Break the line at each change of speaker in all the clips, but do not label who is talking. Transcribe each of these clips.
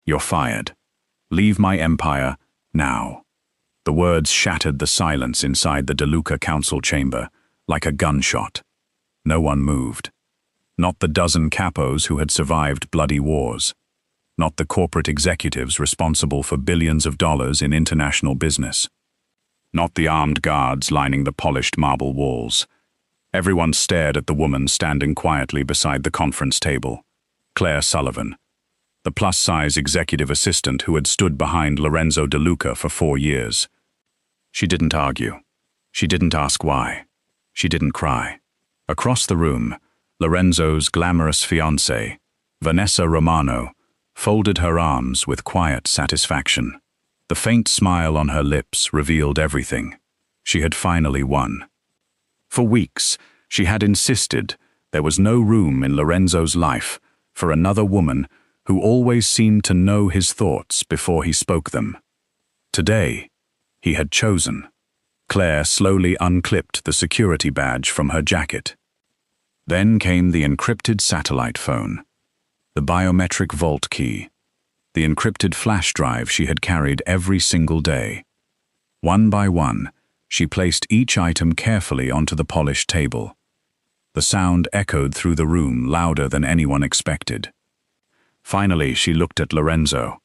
You're fired. Leave my empire, now." The words shattered the silence inside the DeLuca council chamber, like a gunshot. No one moved. Not the dozen capos who had survived bloody wars. Not the corporate executives responsible for billions of dollars in international business. Not the armed guards lining the polished marble walls. Everyone stared at the woman standing quietly beside the conference table, Claire Sullivan, the plus-size executive assistant who had stood behind Lorenzo DeLuca for 4 years. She didn't argue. She didn't ask why. She didn't cry. Across the room, Lorenzo's glamorous fiancée, Vanessa Romano, folded her arms with quiet satisfaction. The faint smile on her lips revealed everything. She had finally won. For weeks, she had insisted there was no room in Lorenzo's life for another woman who always seemed to know his thoughts before he spoke them. Today, he had chosen. Claire slowly unclipped the security badge from her jacket. Then came the encrypted satellite phone, the biometric vault key, the encrypted flash drive she had carried every single day. One by one, she placed each item carefully onto the polished table. The sound echoed through the room louder than anyone expected. Finally, she looked at Lorenzo.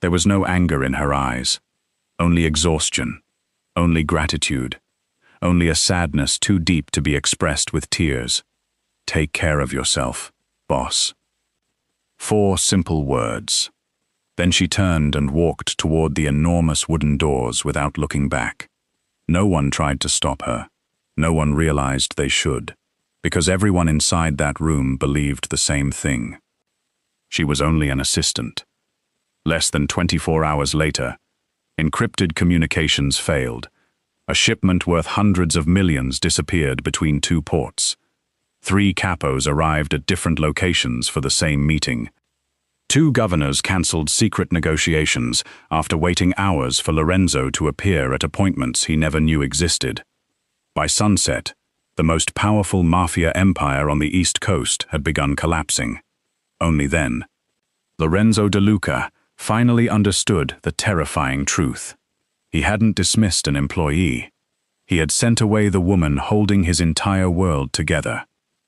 There was no anger in her eyes, only exhaustion, only gratitude, only a sadness too deep to be expressed with tears. "Take care of yourself, boss." 4 simple words. Then she turned and walked toward the enormous wooden doors without looking back. No one tried to stop her. No one realized they should, because everyone inside that room believed the same thing. She was only an assistant. Less than 24 hours later, encrypted communications failed. A shipment worth hundreds of millions disappeared between 2 ports. 3 capos arrived at different locations for the same meeting. 2 governors cancelled secret negotiations after waiting hours for Lorenzo to appear at appointments he never knew existed. By sunset, the most powerful Mafia empire on the East Coast had begun collapsing. Only then, Lorenzo DeLuca finally understood the terrifying truth. He hadn't dismissed an employee. He had sent away the woman holding his entire world together.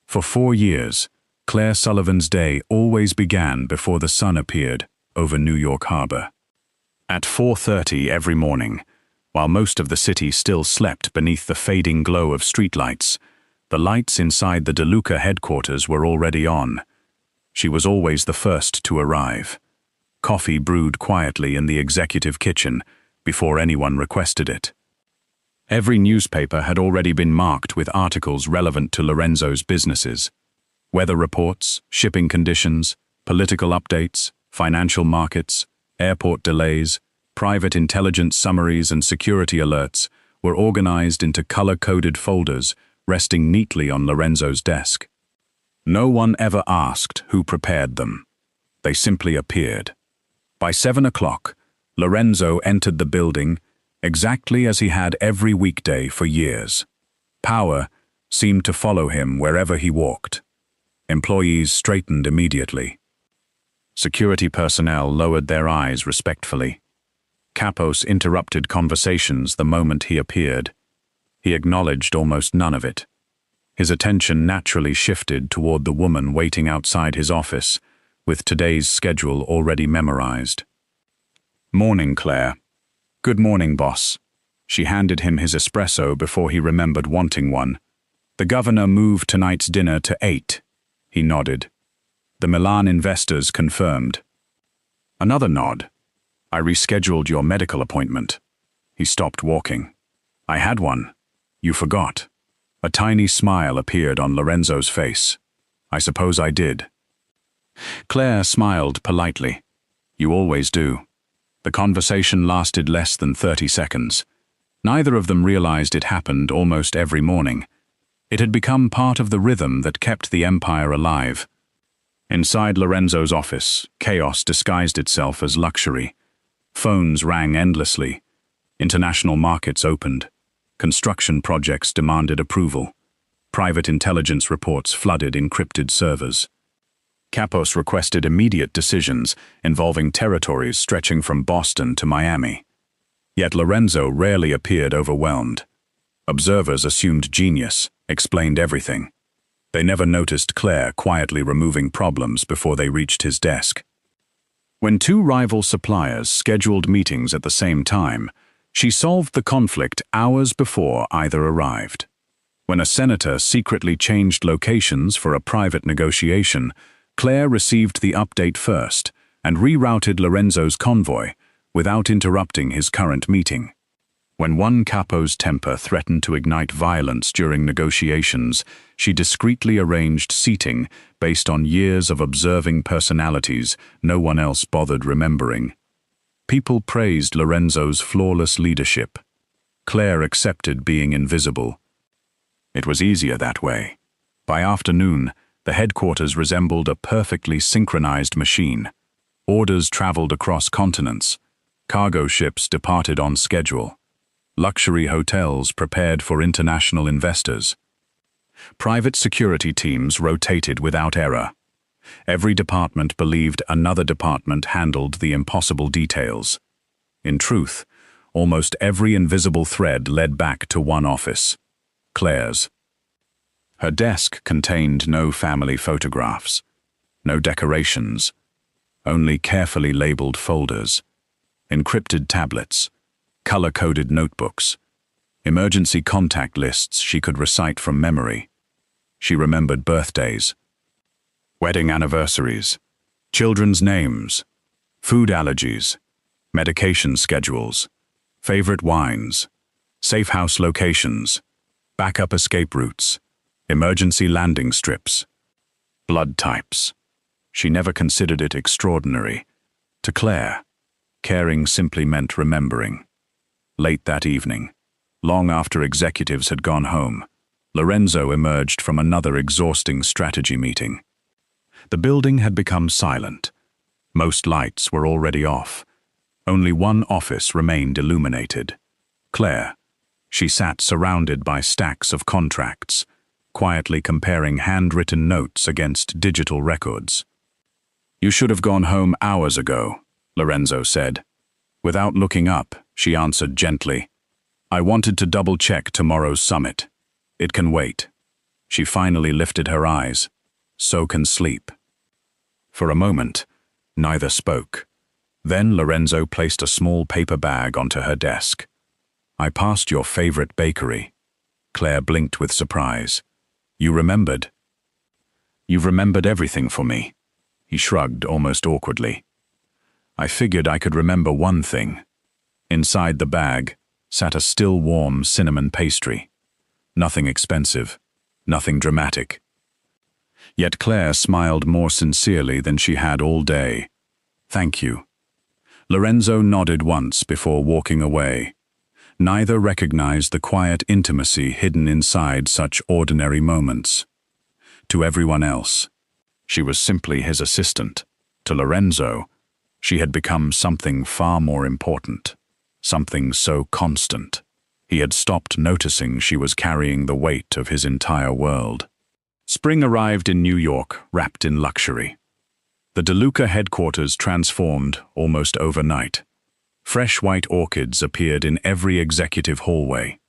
For 4 years, Claire Sullivan's day always began before the sun appeared over New York Harbor. At 4:30 every morning, while most of the city still slept beneath the fading glow of streetlights, the lights inside the DeLuca headquarters were already on. She was always the first to arrive. Coffee brewed quietly in the executive kitchen before anyone requested it. Every newspaper had already been marked with articles relevant to Lorenzo's businesses. Weather reports, shipping conditions, political updates, financial markets, airport delays, private intelligence summaries and security alerts were organized into color-coded folders resting neatly on Lorenzo's desk. No one ever asked who prepared them. They simply appeared. By 7 o'clock, Lorenzo entered the building exactly as he had every weekday for years. Power seemed to follow him wherever he walked. Employees straightened immediately. Security personnel lowered their eyes respectfully. Capos interrupted conversations the moment he appeared. He acknowledged almost none of it. His attention naturally shifted toward the woman waiting outside his office, with today's schedule already memorized. "Morning, Claire." "Good morning, boss." She handed him his espresso before he remembered wanting one. "The governor moved tonight's dinner to 8. He nodded. "The Milan investors confirmed." Another nod. "I rescheduled your medical appointment." He stopped walking. "I had one. You forgot." A tiny smile appeared on Lorenzo's face. "I suppose I did." Claire smiled politely. "You always do." The conversation lasted less than 30 seconds. Neither of them realized it happened almost every morning. It had become part of the rhythm that kept the empire alive. Inside Lorenzo's office, chaos disguised itself as luxury. Phones rang endlessly. International markets opened. Construction projects demanded approval. Private intelligence reports flooded encrypted servers. Capos requested immediate decisions involving territories stretching from Boston to Miami. Yet Lorenzo rarely appeared overwhelmed. Observers assumed genius, explained everything. They never noticed Claire quietly removing problems before they reached his desk. When two rival suppliers scheduled meetings at the same time, she solved the conflict hours before either arrived. When a senator secretly changed locations for a private negotiation, Claire received the update first and rerouted Lorenzo's convoy without interrupting his current meeting. When one capo's temper threatened to ignite violence during negotiations, she discreetly arranged seating based on years of observing personalities no one else bothered remembering. People praised Lorenzo's flawless leadership. Claire accepted being invisible. It was easier that way. By afternoon, the headquarters resembled a perfectly synchronized machine. Orders traveled across continents. Cargo ships departed on schedule. Luxury hotels prepared for international investors. Private security teams rotated without error. Every department believed another department handled the impossible details. In truth, almost every invisible thread led back to one office: Claire's. Her desk contained no family photographs, no decorations, only carefully labeled folders, encrypted tablets, color-coded notebooks, emergency contact lists she could recite from memory. She remembered birthdays, wedding anniversaries, children's names, food allergies, medication schedules, favorite wines, safe house locations, backup escape routes, emergency landing strips, blood types. She never considered it extraordinary. To Claire, caring simply meant remembering. Late that evening, long after executives had gone home, Lorenzo emerged from another exhausting strategy meeting. The building had become silent. Most lights were already off. Only one office remained illuminated. Claire. She sat surrounded by stacks of contracts, quietly comparing handwritten notes against digital records. "You should have gone home hours ago," Lorenzo said. Without looking up, she answered gently, "I wanted to double-check tomorrow's summit. It can wait." She finally lifted her eyes. "So can sleep." For a moment, neither spoke. Then Lorenzo placed a small paper bag onto her desk. "I passed your favorite bakery." Claire blinked with surprise. "You remembered?" "You've remembered everything for me." He shrugged almost awkwardly. "I figured I could remember one thing." Inside the bag sat a still warm cinnamon pastry. Nothing expensive, nothing dramatic. Yet Claire smiled more sincerely than she had all day. "Thank you." Lorenzo nodded once before walking away. Neither recognized the quiet intimacy hidden inside such ordinary moments. To everyone else, she was simply his assistant. To Lorenzo, she had become something far more important, something so constant. He had stopped noticing she was carrying the weight of his entire world. Spring arrived in New York, wrapped in luxury. The DeLuca headquarters transformed almost overnight. Fresh white orchids appeared in every executive hallway.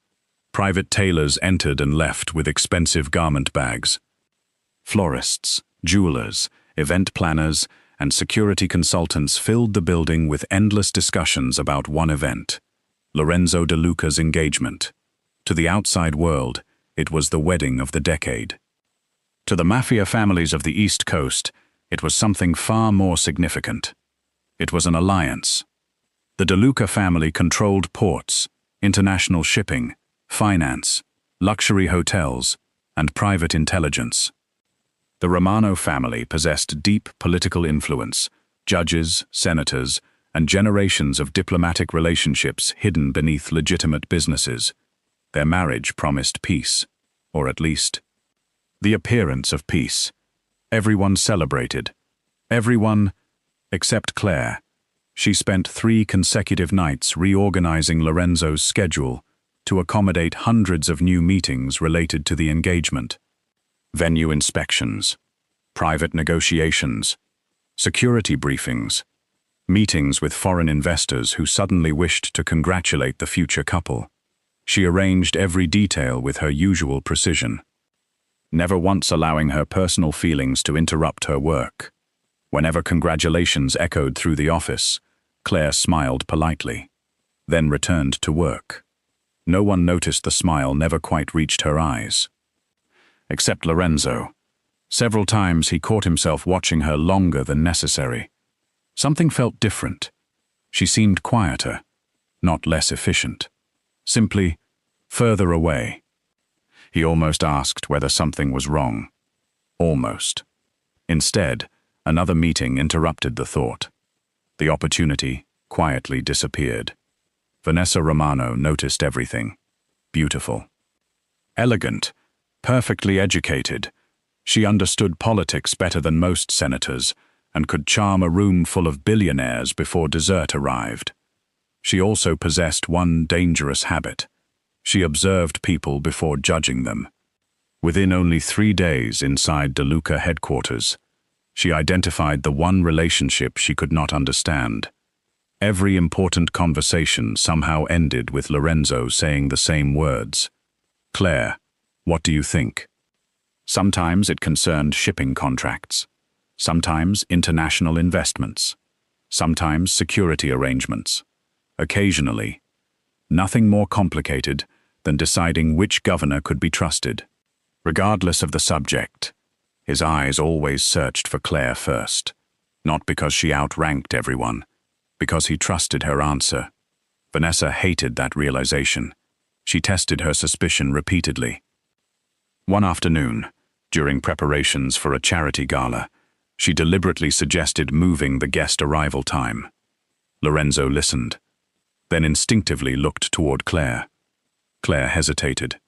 Private tailors entered and left with expensive garment bags. Florists, jewelers, event planners, and security consultants filled the building with endless discussions about one event: Lorenzo DeLuca's engagement. To the outside world, it was the wedding of the decade. To the Mafia families of the East Coast, it was something far more significant. It was an alliance. The DeLuca family controlled ports, international shipping, finance, luxury hotels, and private intelligence. The Romano family possessed deep political influence, judges, senators, and generations of diplomatic relationships hidden beneath legitimate businesses. Their marriage promised peace, or at least, the appearance of peace. Everyone celebrated. Everyone, except Claire. She spent 3 consecutive nights reorganizing Lorenzo's schedule to accommodate hundreds of new meetings related to the engagement. Venue inspections, private negotiations, security briefings, meetings with foreign investors who suddenly wished to congratulate the future couple. She arranged every detail with her usual precision, never once allowing her personal feelings to interrupt her work. Whenever congratulations echoed through the office, Claire smiled politely, then returned to work. No one noticed the smile never quite reached her eyes. Except Lorenzo. Several times he caught himself watching her longer than necessary. Something felt different. She seemed quieter, not less efficient. Simply further away. He almost asked whether something was wrong. Almost. Instead, another meeting interrupted the thought. The opportunity quietly disappeared. Vanessa Romano noticed everything. Beautiful. Elegant. Perfectly educated. She understood politics better than most senators and could charm a room full of billionaires before dessert arrived. She also possessed one dangerous habit. She observed people before judging them. Within only 3 days inside DeLuca headquarters, she identified the one relationship she could not understand. Every important conversation somehow ended with Lorenzo saying the same words. "Claire, what do you think?" Sometimes it concerned shipping contracts. Sometimes international investments. Sometimes security arrangements. Occasionally, nothing more complicated than deciding which governor could be trusted. Regardless of the subject, his eyes always searched for Claire first, not because she outranked everyone, because he trusted her answer. Vanessa hated that realization. She tested her suspicion repeatedly. One afternoon, during preparations for a charity gala, she deliberately suggested moving the guest arrival time. Lorenzo listened, then instinctively looked toward Claire. Claire hesitated.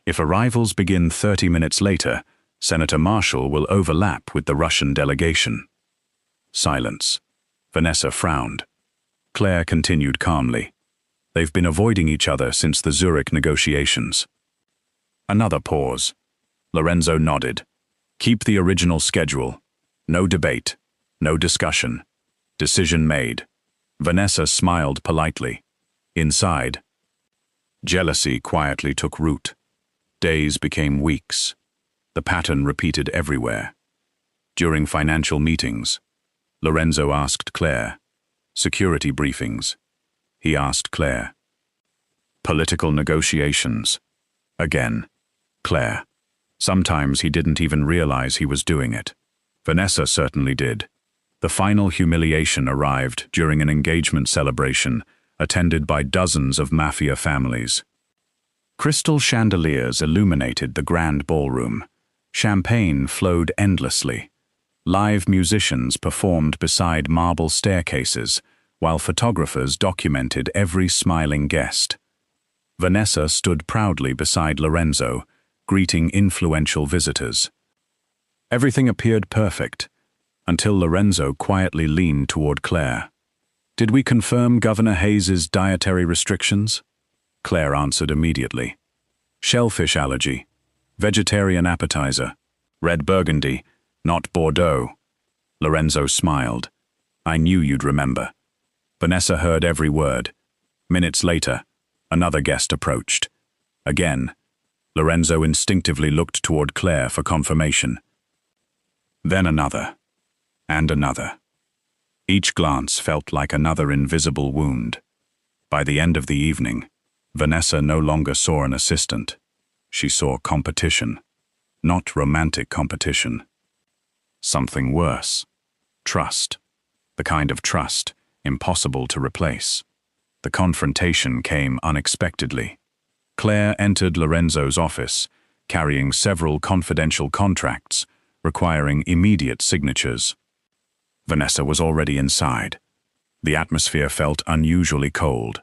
If arrivals begin 30 minutes later, Senator Marshall will overlap with the Russian delegation. Silence. Vanessa frowned. Claire continued calmly. They've been avoiding each other since the Zurich negotiations. Another pause. Lorenzo nodded. Keep the original schedule. No debate. No discussion. Decision made. Vanessa smiled politely. Inside, jealousy quietly took root. Days became weeks. The pattern repeated everywhere. During financial meetings, Lorenzo asked Claire. Security briefings. He asked Claire. Political negotiations. Again. Claire. Sometimes he didn't even realize he was doing it. Vanessa certainly did. The final humiliation arrived during an engagement celebration attended by dozens of Mafia families. Crystal chandeliers illuminated the grand ballroom. Champagne flowed endlessly. Live musicians performed beside marble staircases, while photographers documented every smiling guest. Vanessa stood proudly beside Lorenzo, greeting influential visitors. Everything appeared perfect, until Lorenzo quietly leaned toward Claire. Did we confirm Governor Hayes's dietary restrictions? Claire answered immediately. Shellfish allergy, vegetarian appetizer, red burgundy, not Bordeaux. Lorenzo smiled. I knew you'd remember. Vanessa heard every word. Minutes later, another guest approached. Again, Lorenzo instinctively looked toward Claire for confirmation. Then another, and another. Each glance felt like another invisible wound. By the end of the evening, Vanessa no longer saw an assistant. She saw competition, not romantic competition. Something worse. Trust. The kind of trust impossible to replace. The confrontation came unexpectedly. Claire entered Lorenzo's office, carrying several confidential contracts, requiring immediate signatures. Vanessa was already inside. The atmosphere felt unusually cold.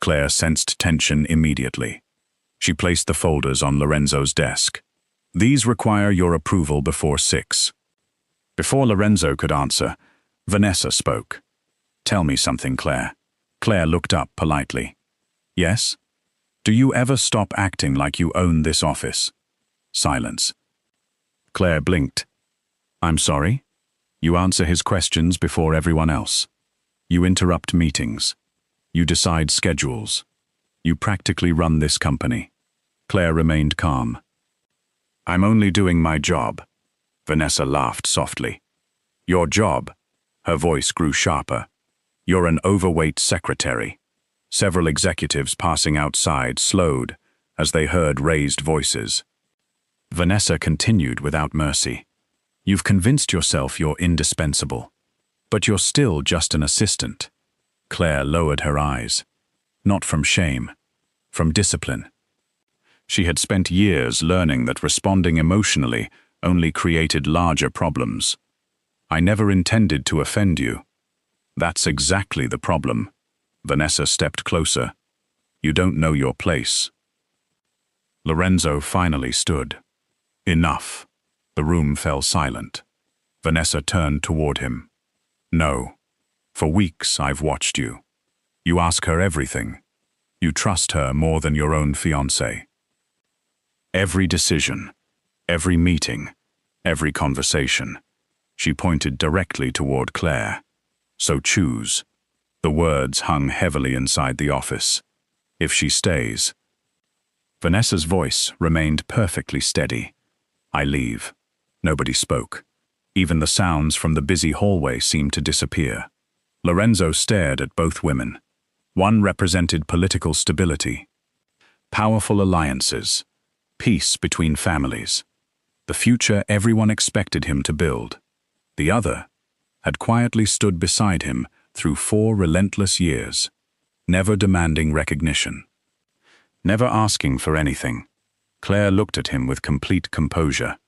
Claire sensed tension immediately. She placed the folders on Lorenzo's desk. These require your approval before 6. Before Lorenzo could answer, Vanessa spoke. Tell me something, Claire. Claire looked up politely. Yes? Do you ever stop acting like you own this office? Silence. Claire blinked. I'm sorry? You answer his questions before everyone else. You interrupt meetings. You decide schedules. You practically run this company. Claire remained calm. I'm only doing my job. Vanessa laughed softly. Your job? Her voice grew sharper. You're an overweight secretary. Several executives passing outside slowed as they heard raised voices. Vanessa continued without mercy. You've convinced yourself you're indispensable. But you're still just an assistant. Claire lowered her eyes. Not from shame. From discipline. She had spent years learning that responding emotionally only created larger problems. I never intended to offend you. That's exactly the problem. Vanessa stepped closer. You don't know your place. Lorenzo finally stood. Enough. The room fell silent. Vanessa turned toward him. No. For weeks I've watched you. You ask her everything. You trust her more than your own fiancé. Every decision, every meeting, every conversation. She pointed directly toward Claire. So choose. The words hung heavily inside the office. If she stays. Vanessa's voice remained perfectly steady. I leave. Nobody spoke. Even the sounds from the busy hallway seemed to disappear. Lorenzo stared at both women. One represented political stability, powerful alliances, peace between families, the future everyone expected him to build. The other had quietly stood beside him through 4 relentless years, never demanding recognition, never asking for anything. Claire looked at him with complete composure.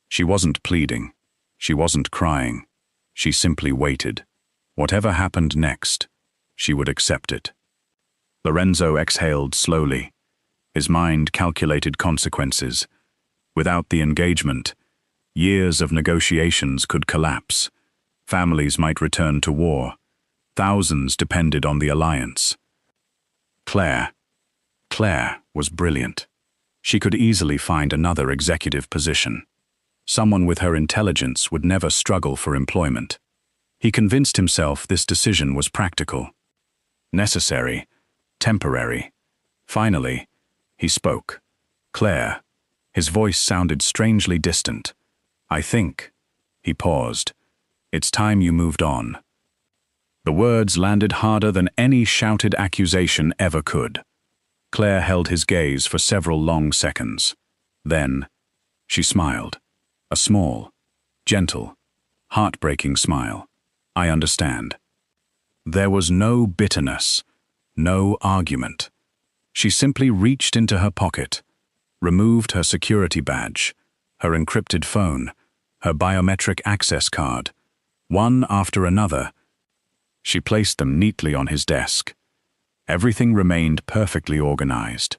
She wasn't pleading. She wasn't crying. She simply waited. Whatever happened next, she would accept it. Lorenzo exhaled slowly. His mind calculated consequences. Without the engagement, years of negotiations could collapse. Families might return to war. Thousands depended on the alliance. Claire was brilliant. She could easily find another executive position. Someone with her intelligence would never struggle for employment. He convinced himself this decision was practical, necessary, temporary. Finally, he spoke. Claire. His voice sounded strangely distant. I think. He paused. It's time you moved on. The words landed harder than any shouted accusation ever could. Claire held his gaze for several long seconds. Then, she smiled. A small, gentle, heartbreaking smile. I understand. There was no bitterness, no argument. She simply reached into her pocket, removed her security badge, her encrypted phone, her biometric access card. One after another, she placed them neatly on his desk. Everything remained perfectly organized.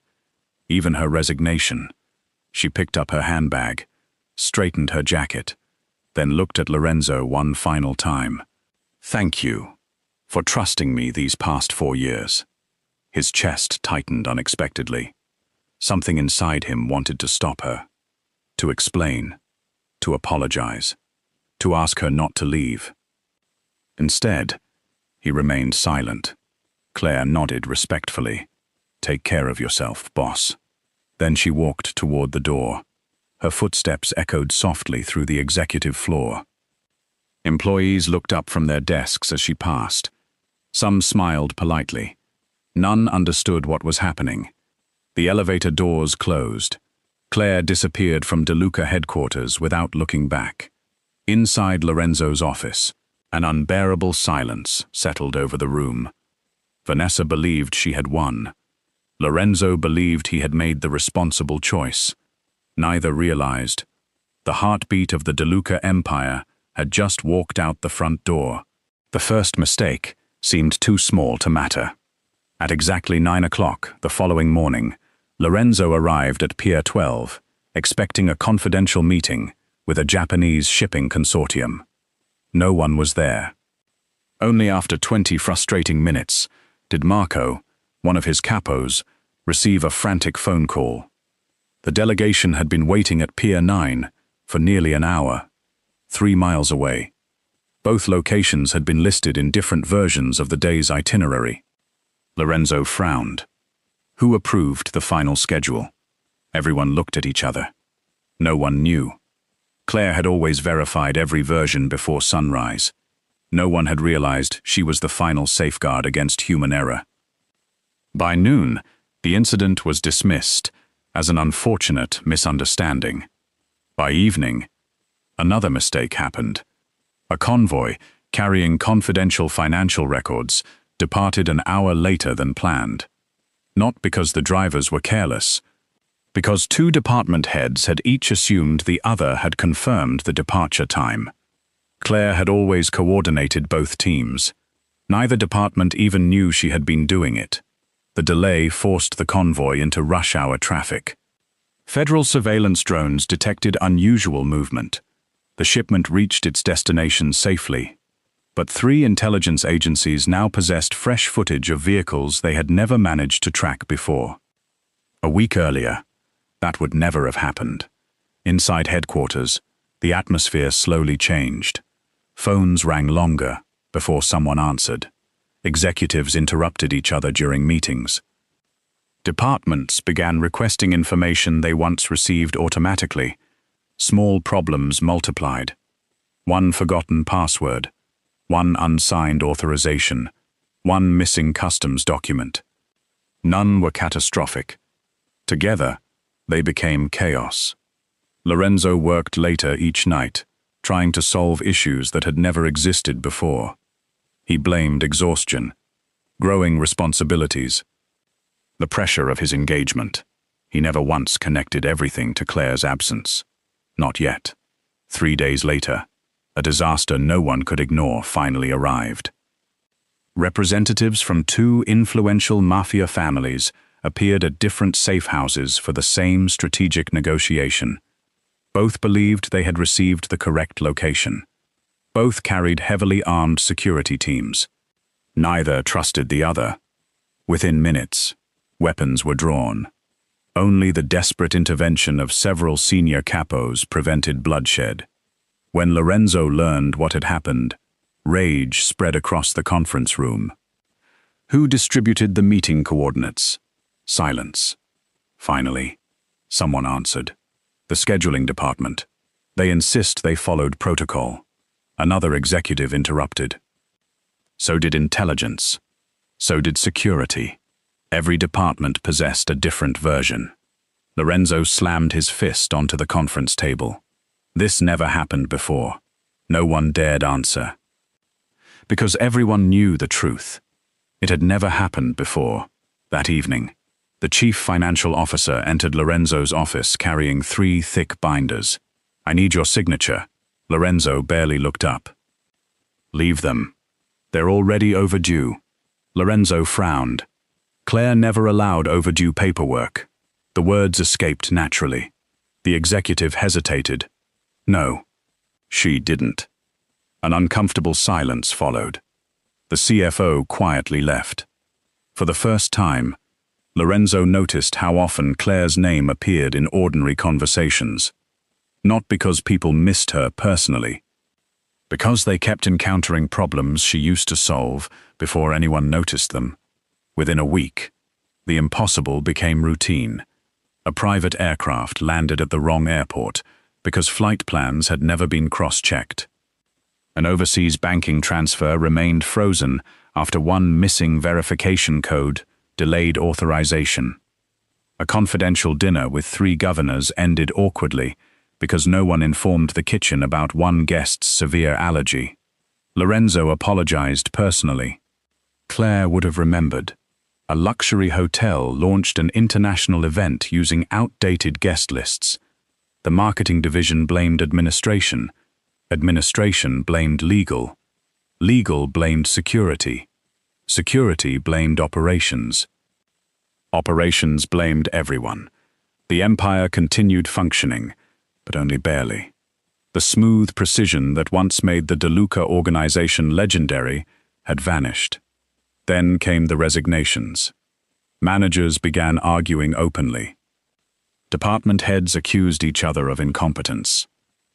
Even her resignation. She picked up her handbag, straightened her jacket, then looked at Lorenzo one final time. Thank you for trusting me these past 4 years. His chest tightened unexpectedly. Something inside him wanted to stop her, to explain, to apologize, to ask her not to leave. Instead, he remained silent. Claire nodded respectfully. Take care of yourself, boss. Then she walked toward the door. Her footsteps echoed softly through the executive floor. Employees looked up from their desks as she passed. Some smiled politely. None understood what was happening. The elevator doors closed. Claire disappeared from DeLuca headquarters without looking back. Inside Lorenzo's office, an unbearable silence settled over the room. Vanessa believed she had won. Lorenzo believed he had made the responsible choice. Neither realized. The heartbeat of the DeLuca empire had just walked out the front door. The first mistake seemed too small to matter. At exactly 9 o'clock the following morning, Lorenzo arrived at Pier 12, expecting a confidential meeting with a Japanese shipping consortium. No one was there. Only after 20 frustrating minutes did Marco, one of his capos, receive a frantic phone call. The delegation had been waiting at Pier 9 for nearly an hour. 3 miles away. Both locations had been listed in different versions of the day's itinerary. Lorenzo frowned. Who approved the final schedule? Everyone looked at each other. No one knew. Claire had always verified every version before sunrise. No one had realized she was the final safeguard against human error. By noon, the incident was dismissed as an unfortunate misunderstanding. By evening, another mistake happened. A convoy carrying confidential financial records departed an hour later than planned. Not because the drivers were careless, because 2 department heads had each assumed the other had confirmed the departure time. Claire had always coordinated both teams. Neither department even knew she had been doing it. The delay forced the convoy into rush-hour traffic. Federal surveillance drones detected unusual movement. The shipment reached its destination safely. But 3 intelligence agencies now possessed fresh footage of vehicles they had never managed to track before. A week earlier, that would never have happened. Inside headquarters, the atmosphere slowly changed. Phones rang longer before someone answered. Executives interrupted each other during meetings. Departments began requesting information they once received automatically. Small problems multiplied. One forgotten password, one unsigned authorization, one missing customs document. None were catastrophic. Together, they became chaos. Lorenzo worked later each night, trying to solve issues that had never existed before. He blamed exhaustion, growing responsibilities, the pressure of his engagement. He never once connected everything to Claire's absence. Not yet. 3 days later, a disaster no one could ignore finally arrived. Representatives from 2 influential Mafia families appeared at different safe houses for the same strategic negotiation. Both believed they had received the correct location. Both carried heavily armed security teams. Neither trusted the other. Within minutes, weapons were drawn. Only the desperate intervention of several senior capos prevented bloodshed. When Lorenzo learned what had happened, rage spread across the conference room. Who distributed the meeting coordinates? Silence. Finally, someone answered. The scheduling department. They insist they followed protocol. Another executive interrupted. So did intelligence. So did security. Every department possessed a different version. Lorenzo slammed his fist onto the conference table. This never happened before. No one dared answer. Because everyone knew the truth. It had never happened before. That evening, the chief financial officer entered Lorenzo's office carrying 3 thick binders. "I need your signature." Lorenzo barely looked up. "Leave them. They're already overdue." Lorenzo frowned. Claire never allowed overdue paperwork. The words escaped naturally. The executive hesitated. No, she didn't. An uncomfortable silence followed. The CFO quietly left. For the first time, Lorenzo noticed how often Claire's name appeared in ordinary conversations. Not because people missed her personally. Because they kept encountering problems she used to solve before anyone noticed them. Within a week, the impossible became routine. A private aircraft landed at the wrong airport because flight plans had never been cross-checked. An overseas banking transfer remained frozen after one missing verification code delayed authorization. A confidential dinner with 3 governors ended awkwardly because no one informed the kitchen about one guest's severe allergy. Lorenzo apologized personally. Claire would have remembered. A luxury hotel launched an international event using outdated guest lists. The marketing division blamed administration. Administration blamed legal. Legal blamed security. Security blamed operations. Operations blamed everyone. The empire continued functioning, but only barely. The smooth precision that once made the DeLuca organization legendary had vanished. Then came the resignations. Managers began arguing openly. Department heads accused each other of incompetence.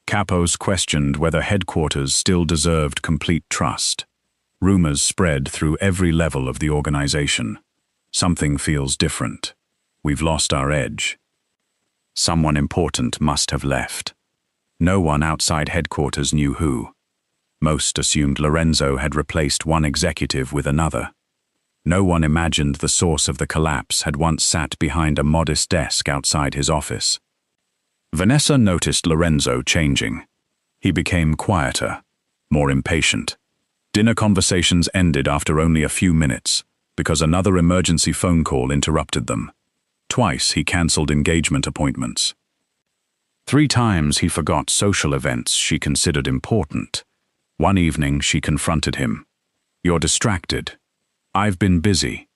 Capos questioned whether headquarters still deserved complete trust. Rumors spread through every level of the organization. Something feels different. We've lost our edge. Someone important must have left. No one outside headquarters knew who. Most assumed Lorenzo had replaced one executive with another. No one imagined the source of the collapse had once sat behind a modest desk outside his office. Vanessa noticed Lorenzo changing. He became quieter, more impatient. Dinner conversations ended after only a few minutes because another emergency phone call interrupted them. Twice he cancelled engagement appointments. 3 times he forgot social events she considered important. One evening she confronted him. "You're distracted. I've been busy.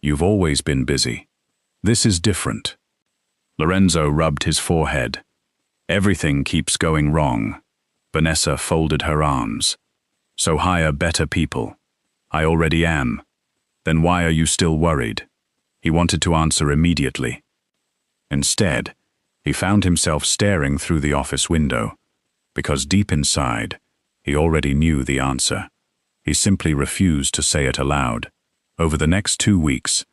You've always been busy. This is different." Lorenzo rubbed his forehead. "Everything keeps going wrong." Vanessa folded her arms. "So hire better people." "I already am." "Then why are you still worried?" He wanted to answer immediately. Instead, he found himself staring through the office window, because deep inside, he already knew the answer. He simply refused to say it aloud. Over the next 2 weeks,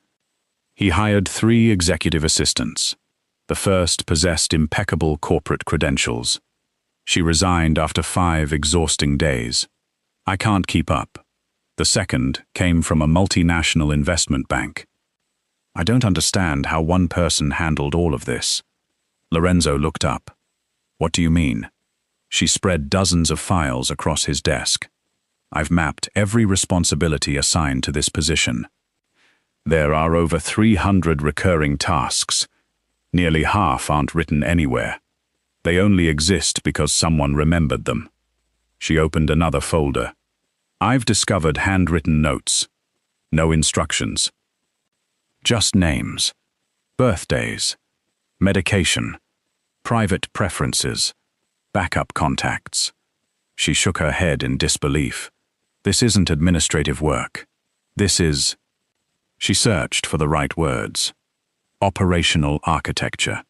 he hired 3 executive assistants. The first possessed impeccable corporate credentials. She resigned after 5 exhausting days. "I can't keep up." The second came from a multinational investment bank. "I don't understand how one person handled all of this." Lorenzo looked up. "What do you mean?" She spread dozens of files across his desk. "I've mapped every responsibility assigned to this position. There are over 300 recurring tasks. Nearly half aren't written anywhere. They only exist because someone remembered them." She opened another folder. "I've discovered handwritten notes. No instructions. Just names, birthdays, medication, private preferences, backup contacts." She shook her head in disbelief. "This isn't administrative work. This is..." She searched for the right words. Operational architecture.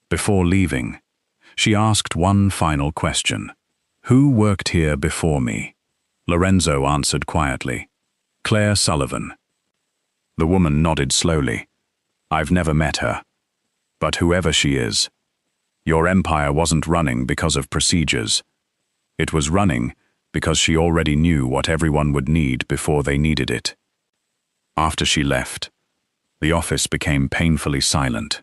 Before leaving, she asked one final question. "Who worked here before me?" Lorenzo answered quietly. "Claire Sullivan." The woman nodded slowly. "I've never met her. But whoever she is, your empire wasn't running because of procedures. It was running because she already knew what everyone would need before they needed it." After she left, the office became painfully silent.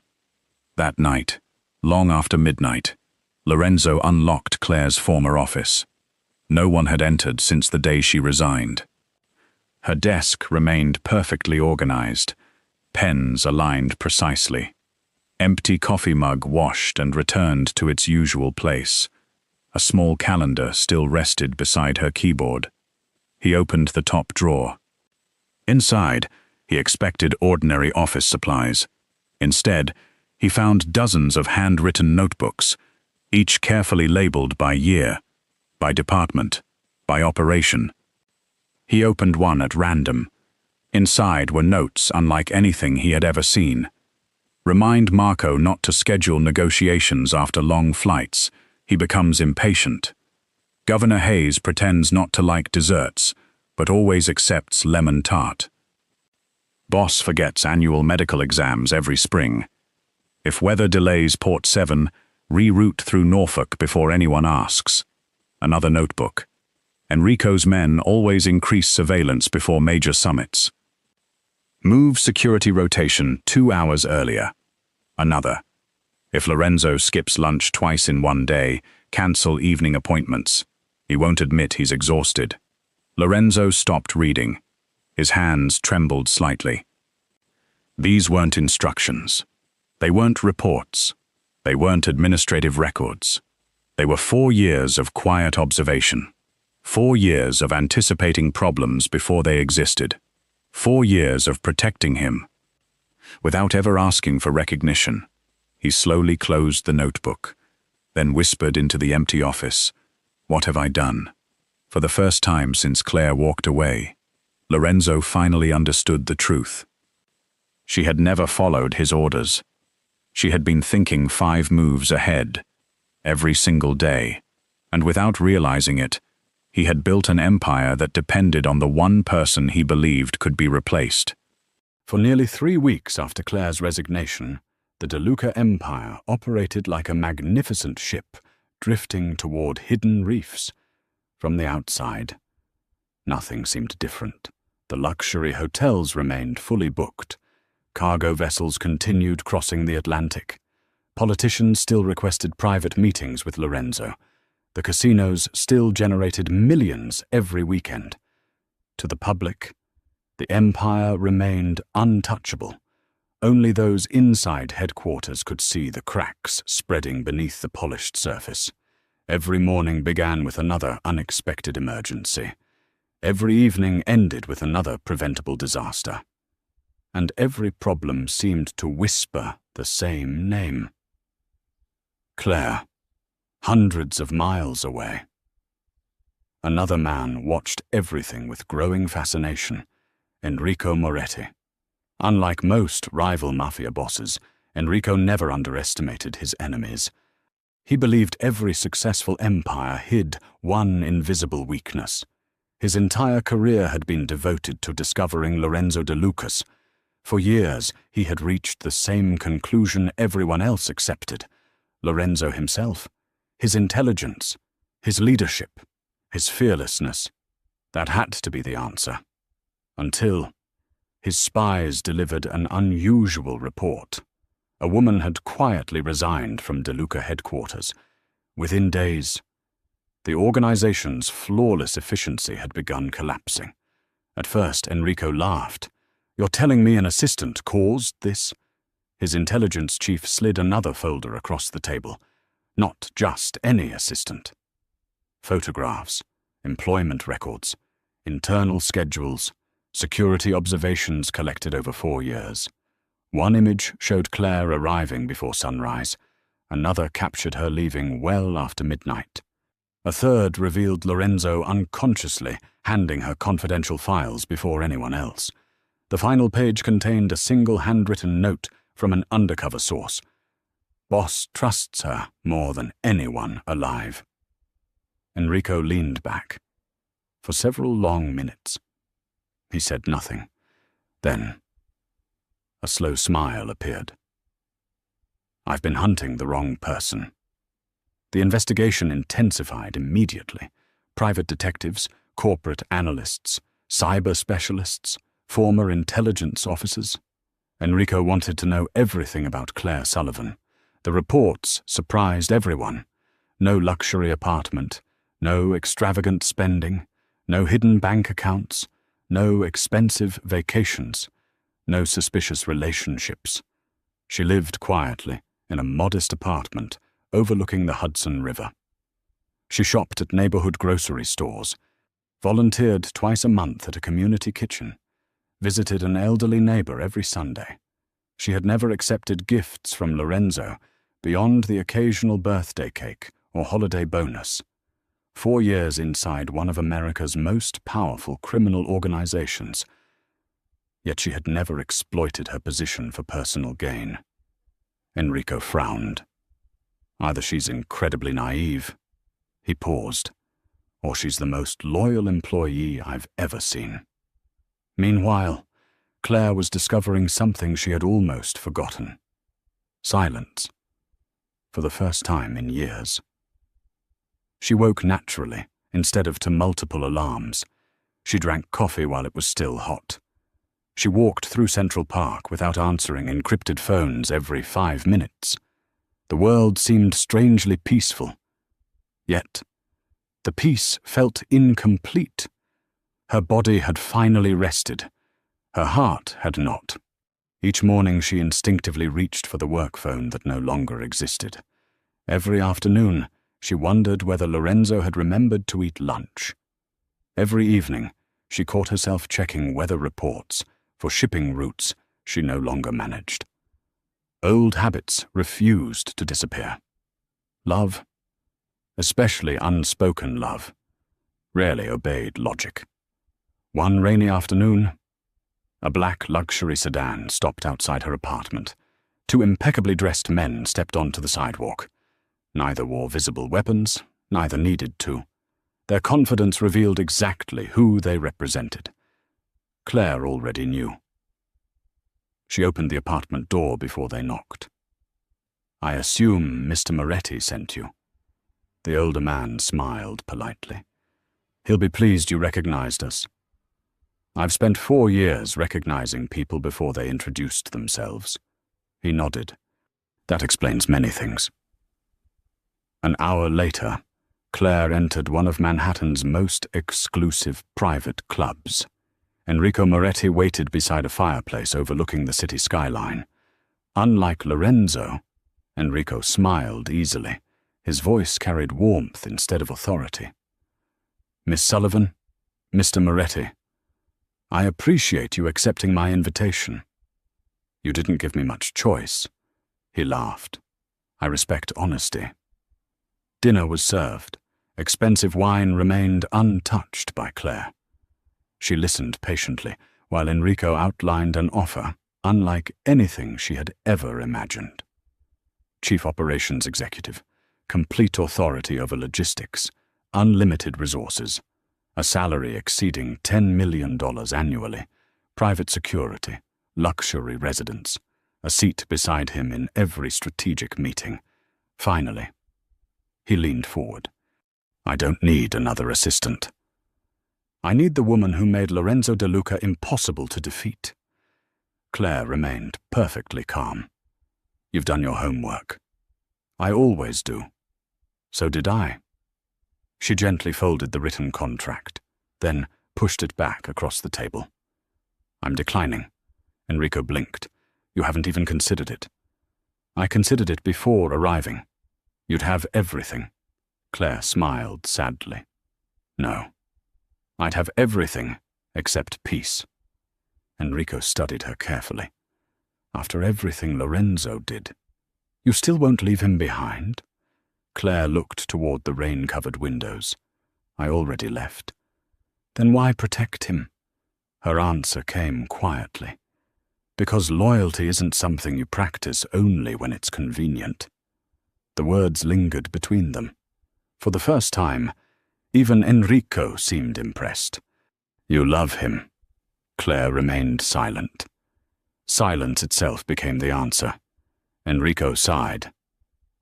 That night, long after midnight, Lorenzo unlocked Claire's former office. No one had entered since the day she resigned. Her desk remained perfectly organized, pens aligned precisely. Empty coffee mug washed and returned to its usual place. A small calendar still rested beside her keyboard. He opened the top drawer. Inside, he expected ordinary office supplies. Instead, he found dozens of handwritten notebooks, each carefully labeled by year, by department, by operation. He opened one at random. Inside were notes unlike anything he had ever seen. "Remind Marco not to schedule negotiations after long flights. He becomes impatient. Governor Hayes pretends not to like desserts, but always accepts lemon tart. Boss forgets annual medical exams every spring. If weather delays Port 7, reroute through Norfolk before anyone asks." Another notebook. "Enrico's men always increase surveillance before major summits. Move security rotation 2 hours earlier." Another. "If Lorenzo skips lunch twice in one day, cancel evening appointments. He won't admit he's exhausted." Lorenzo stopped reading. His hands trembled slightly. These weren't instructions. They weren't reports. They weren't administrative records. They were 4 years of quiet observation. 4 years of anticipating problems before they existed. 4 years of protecting him. Without ever asking for recognition, he slowly closed the notebook, then whispered into the empty office, "What have I done?" For the first time since Claire walked away, Lorenzo finally understood the truth. She had never followed his orders. She had been thinking 5 moves ahead, every single day, And without realizing it, he had built an empire that depended on the one person he believed could be replaced.
For nearly 3 weeks after Claire's resignation, the DeLuca Empire operated like a magnificent ship drifting toward hidden reefs. From the outside, nothing seemed different. The luxury hotels remained fully booked. Cargo vessels continued crossing the Atlantic. Politicians still requested private meetings with Lorenzo. The casinos still generated millions every weekend. To the public, the empire remained untouchable. Only those inside headquarters could see the cracks spreading beneath the polished surface. Every morning began with another unexpected emergency. Every evening ended with another preventable disaster. And every problem seemed to whisper the same name. Claire, hundreds of miles away. Another man watched everything with growing fascination, Enrico Moretti. Unlike most rival mafia bosses, Enrico never underestimated his enemies. He believed every successful empire hid one invisible weakness. His entire career had been devoted to discovering Lorenzo De Lucas. For years, he had reached the same conclusion everyone else accepted. Lorenzo himself, his intelligence, his leadership, his fearlessness. That had to be the answer. Until his spies delivered an unusual report. A woman had quietly resigned from DeLuca headquarters. Within days, the organization's flawless efficiency had begun collapsing. At first, Enrico laughed. "You're telling me an assistant caused this?" His intelligence chief slid another folder across the table. Not just any assistant. Photographs, employment records, internal schedules, security observations collected over 4 years. One image showed Claire arriving before sunrise. Another captured her leaving well after midnight. A third revealed Lorenzo unconsciously handing her confidential files before anyone else. The final page contained a single handwritten note from an undercover source. "Boss trusts her more than anyone alive." Enrico leaned back. For several long minutes, he said nothing. Then, a slow smile appeared. "I've been hunting the wrong person." The investigation intensified immediately. Private detectives, corporate analysts, cyber specialists, former intelligence officers. Enrico wanted to know everything about Claire Sullivan. The reports surprised everyone. No luxury apartment, no extravagant spending, no hidden bank accounts, no expensive vacations, no suspicious relationships. She lived quietly in a modest apartment overlooking the Hudson River. She shopped at neighborhood grocery stores, volunteered twice a month at a community kitchen, visited an elderly neighbor every Sunday. She had never accepted gifts from Lorenzo beyond the occasional birthday cake or holiday bonus. 4 years inside one of America's most powerful criminal organizations. Yet she had never exploited her position for personal gain. Enrico frowned. Either she's incredibly naive, he paused, or she's the most loyal employee I've ever seen. Meanwhile, Claire was discovering something she had almost forgotten. Silence. For the first time in years. She woke naturally, instead of to multiple alarms. She drank coffee while it was still hot. She walked through Central Park without answering encrypted phones every 5 minutes. The world seemed strangely peaceful. Yet, the peace felt incomplete. Her body had finally rested. Her heart had not. Each morning she instinctively reached for the work phone that no longer existed. Every afternoon, she wondered whether Lorenzo had remembered to eat lunch. Every evening, she caught herself checking weather reports for shipping routes she no longer managed. Old habits refused to disappear. Love, especially unspoken love, rarely obeyed logic. One rainy afternoon, a black luxury sedan stopped outside her apartment. 2 impeccably dressed men stepped onto the sidewalk. Neither wore visible weapons, Neither needed to. Their confidence revealed exactly who they represented. Claire already knew. She opened the apartment door before they knocked. "I assume Mr. Moretti sent you." The older man smiled politely. "He'll be pleased you recognized us. I've spent 4 years recognizing people before they introduced themselves." He nodded. "That explains many things." An hour later, Claire entered one of Manhattan's most exclusive private clubs. Enrico Moretti waited beside a fireplace overlooking the city skyline. Unlike Lorenzo, Enrico smiled easily. His voice carried warmth instead of authority. "Miss Sullivan, Mr. Moretti, I appreciate you accepting my invitation. You didn't give me much choice." He laughed. "I respect honesty." Dinner was served. Expensive wine remained untouched by Claire. She listened patiently while Enrico outlined an offer unlike anything she had ever imagined. Chief Operations Executive, complete authority over logistics, unlimited resources, a salary exceeding $10 million annually, private security, luxury residence, a seat beside him in every strategic meeting. Finally, he leaned forward. "I don't need another assistant. I need the woman who made Lorenzo De Luca impossible to defeat." Claire remained perfectly calm. "You've done your homework." "I always do." "So did I." She gently folded the written contract, then pushed it back across the table. "I'm declining." Enrico blinked. "You haven't even considered it." "I considered it before arriving. You'd have everything." Claire smiled sadly. "No. I'd have everything except peace." Enrico studied her carefully. "After everything Lorenzo did, you still won't leave him behind?" Claire looked toward the rain-covered windows. "I already left." "Then why protect him?" Her answer came quietly. "Because loyalty isn't something you practice only when it's convenient." The words lingered between them. For the first time, even Enrico seemed impressed. "You love him." Claire remained silent. Silence itself became the answer. Enrico sighed.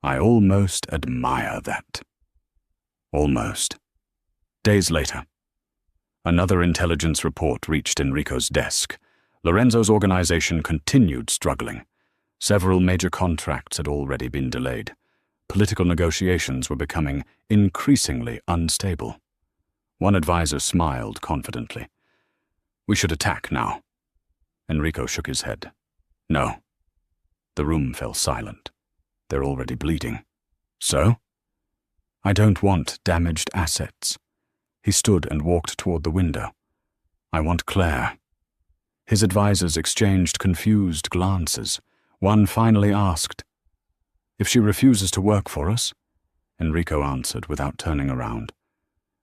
"I almost admire that." Almost. Days later, another intelligence report reached Enrico's desk. Lorenzo's organization continued struggling. Several major contracts had already been delayed. Political negotiations were becoming increasingly unstable. One advisor smiled confidently. "We should attack now." Enrico shook his head. "No." The room fell silent. "They're already bleeding." "So?" "I don't want damaged assets." He stood and walked toward the window. "I want Claire." His advisors exchanged confused glances. One finally asked, "If she refuses to work for us?" Enrico answered without turning around.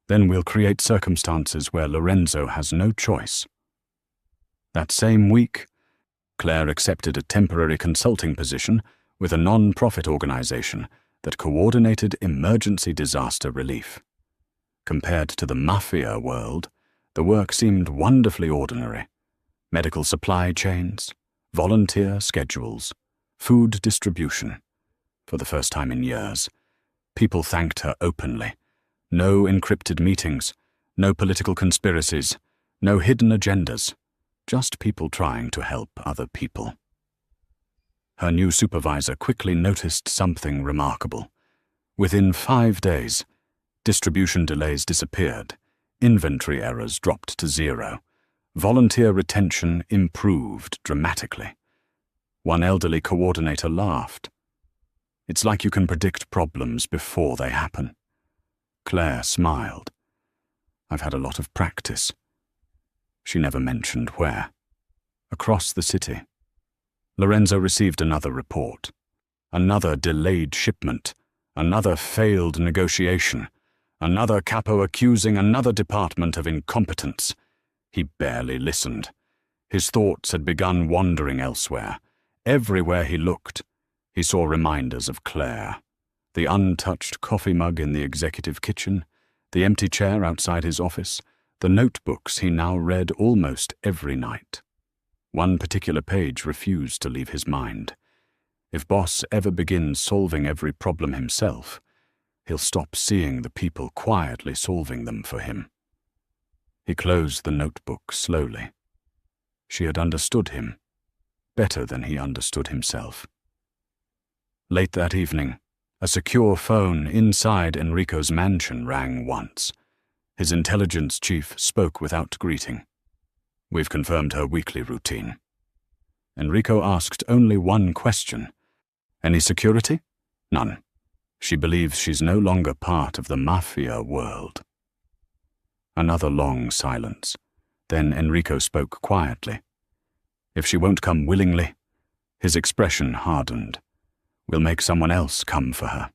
"Then we'll create circumstances where Lorenzo has no choice." That same week, Claire accepted a temporary consulting position with a non-profit organization that coordinated emergency disaster relief. Compared to the Mafia world, the work seemed wonderfully ordinary. Medical supply chains, volunteer schedules, food distribution. For the first time in years, people thanked her openly. No encrypted meetings, no political conspiracies, no hidden agendas, just people trying to help other people. Her new supervisor quickly noticed something remarkable. Within 5 days, distribution delays disappeared, inventory errors dropped to 0, volunteer retention improved dramatically. One elderly coordinator laughed. "It's like you can predict problems before they happen." Claire smiled. "I've had a lot of practice." She never mentioned where. Across the city. Lorenzo received another report. Another delayed shipment. Another failed negotiation. Another capo accusing another department of incompetence. He barely listened. His thoughts had begun wandering elsewhere. Everywhere he looked, he saw reminders of Claire. The untouched coffee mug in the executive kitchen, the empty chair outside his office, the notebooks he now read almost every night. One particular page refused to leave his mind. If Boss ever begins solving every problem himself, he'll stop seeing the people quietly solving them for him. He closed the notebook slowly. She had understood him, better than he understood himself. Late that evening, a secure phone inside Enrico's mansion rang once. His intelligence chief spoke without greeting. "We've confirmed her weekly routine." Enrico asked only one question. "Any security?" "None. She believes she's no longer part of the Mafia world." Another long silence. Then Enrico spoke quietly. "If she won't come willingly," his expression hardened, "we'll make someone else come for her."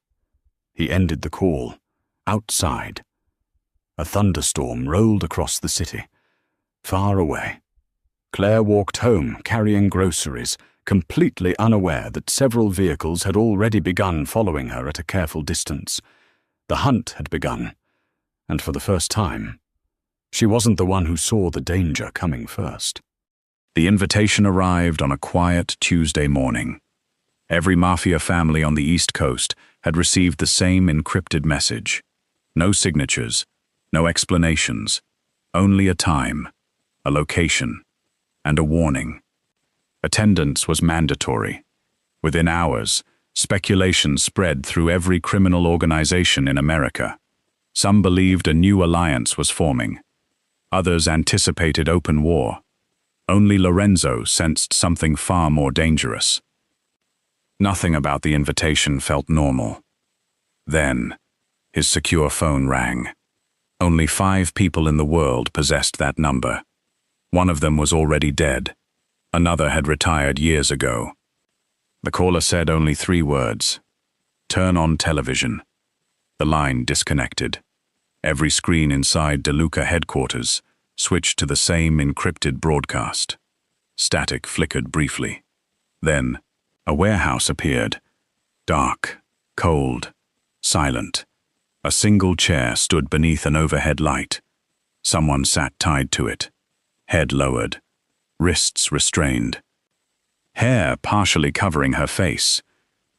He ended the call. Outside, a thunderstorm rolled across the city. Far away, Claire walked home carrying groceries, completely unaware that several vehicles had already begun following her at a careful distance. The hunt had begun, and for the first time, she wasn't the one who saw the danger coming first.
The invitation arrived on a quiet Tuesday morning. Every Mafia family on the East Coast had received the same encrypted message. No signatures, no explanations, only a time, a location, and a warning. Attendance was mandatory. Within hours, speculation spread through every criminal organization in America. Some believed a new alliance was forming. Others anticipated open war. Only Lorenzo sensed something far more dangerous. Nothing about the invitation felt normal. Then, his secure phone rang. Only 5 people in the world possessed that number. One of them was already dead. Another had retired years ago. The caller said only 3 words. "Turn on television." The line disconnected. Every screen inside DeLuca headquarters switched to the same encrypted broadcast. Static flickered briefly. Then, a warehouse appeared. Dark, cold, silent. A single chair stood beneath an overhead light. Someone sat tied to it, head lowered, wrists restrained. Hair partially covering her face.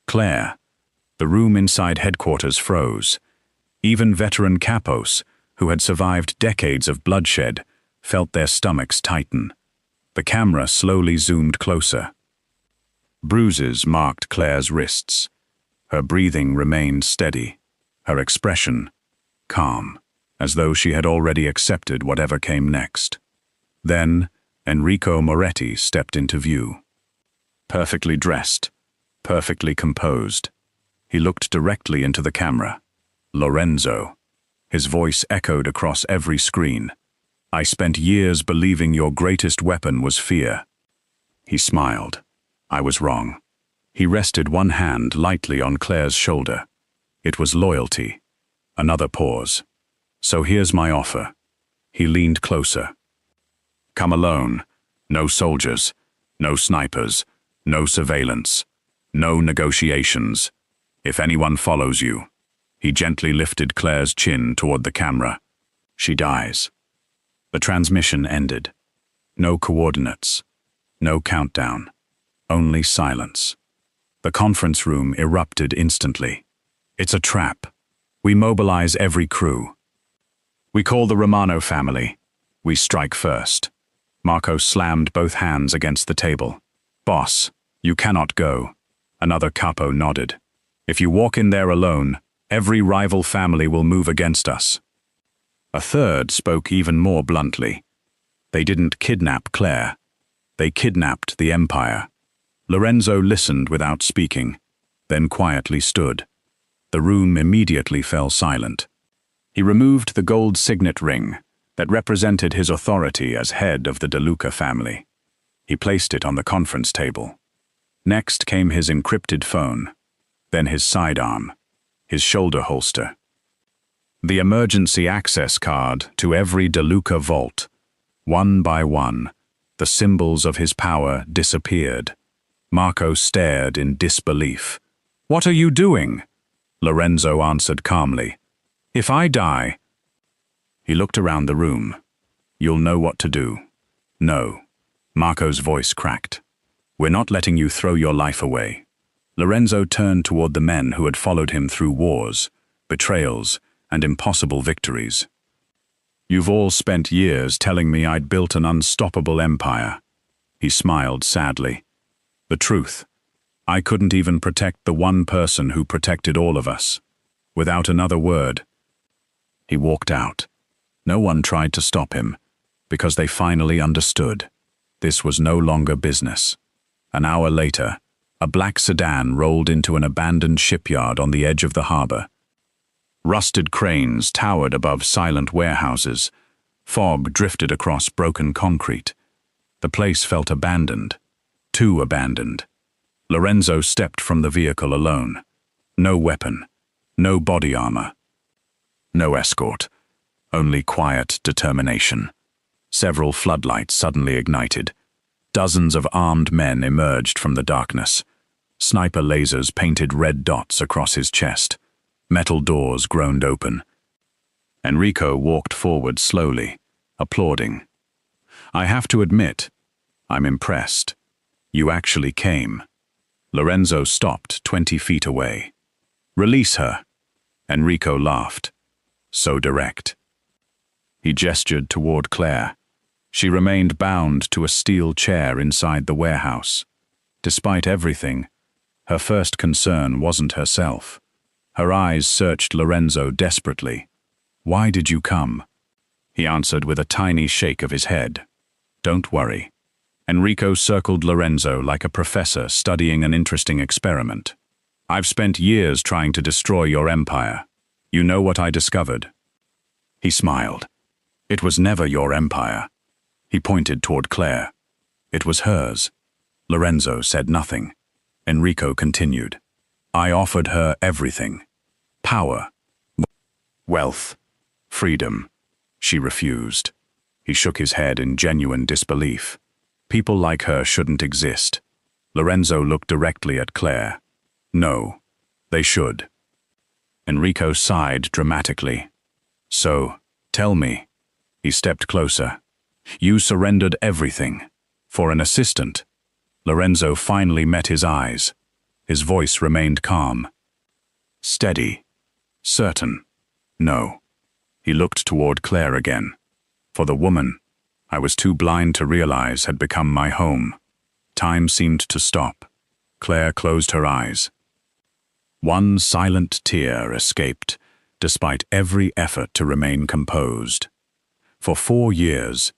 Claire. The room inside headquarters froze. Even veteran capos, who had survived decades of bloodshed, felt their stomachs tighten. The camera slowly zoomed closer. Bruises marked Claire's wrists. Her breathing remained steady, her expression calm, as though she had already accepted whatever came next. Then, Enrico Moretti stepped into view. Perfectly dressed, perfectly composed. He looked directly into the camera. "Lorenzo." His voice echoed across every screen. "I spent years believing your greatest weapon was fear." He smiled. I was wrong. He rested one hand lightly on Claire's shoulder. It was loyalty. Another pause. "So here's my offer." He leaned closer. "Come alone. No soldiers. No snipers. No surveillance. No negotiations. If anyone follows you." He gently lifted Claire's chin toward the camera. "She dies." The transmission ended. No coordinates. No countdown. Only silence. The conference room erupted instantly. "It's a trap. We mobilize every crew. We call the Romano family. We strike first." Marco slammed both hands against the table. "Boss, you cannot go." Another capo nodded. "If you walk in there alone, every rival family will move against us." A third spoke even more bluntly. They didn't kidnap Claire. They kidnapped the Empire. Lorenzo listened without speaking, then quietly stood. The room immediately fell silent. He removed the gold signet ring that represented his authority as head of the DeLuca family. He placed it on the conference table. Next came his encrypted phone, then his sidearm, his shoulder holster. The emergency access card to every DeLuca vault. One by one, the symbols of his power disappeared. Marco stared in disbelief. "What are you doing?" Lorenzo answered calmly. If I die... He looked around the room. You'll know what to do. No. Marco's voice cracked. We're not letting you throw your life away. Lorenzo turned toward the men who had followed him through wars, betrayals, and impossible victories. You've all spent years telling me I'd built an unstoppable empire. He smiled sadly. The truth. I couldn't even protect the one person who protected all of us. Without another word. He walked out. No one tried to stop him, because they finally understood. This was no longer business. An hour later, a black sedan rolled into an abandoned shipyard on the edge of the harbor. Rusted cranes towered above silent warehouses. Fog drifted across broken concrete. The place felt abandoned. Too abandoned. Lorenzo stepped from the vehicle alone. No weapon. No body armor. No escort. Only quiet determination. Several floodlights suddenly ignited. Dozens of armed men emerged from the darkness. Sniper lasers painted red dots across his chest. Metal doors groaned open. Enrico walked forward slowly, applauding. I have to admit, I'm impressed. You actually came. Lorenzo stopped 20 feet away. Release her. Enrico laughed. So direct. He gestured toward Claire. She remained bound to a steel chair inside the warehouse. Despite everything, her first concern wasn't herself. Her eyes searched Lorenzo desperately. Why did you come? He answered with a tiny shake of his head. Don't worry. Enrico circled Lorenzo like a professor studying an interesting experiment. I've spent years trying to destroy your empire. You know what I discovered? He smiled. It was never your empire. He pointed toward Claire. It was hers. Lorenzo said nothing. Enrico continued. I offered her everything. Power. Wealth. Freedom. She refused. He shook his head in genuine disbelief. People like her shouldn't exist. Lorenzo looked directly at Claire. No, they should. Enrico sighed dramatically. So, tell me. He stepped closer. You surrendered everything. For an assistant. Lorenzo finally met his eyes. His voice remained calm. Steady. Certain. No. He looked toward Claire again. For the woman, I was too blind to realize had become my home. Time seemed to stop. Claire closed her eyes. One silent tear escaped, despite every effort to remain composed. For 4 years,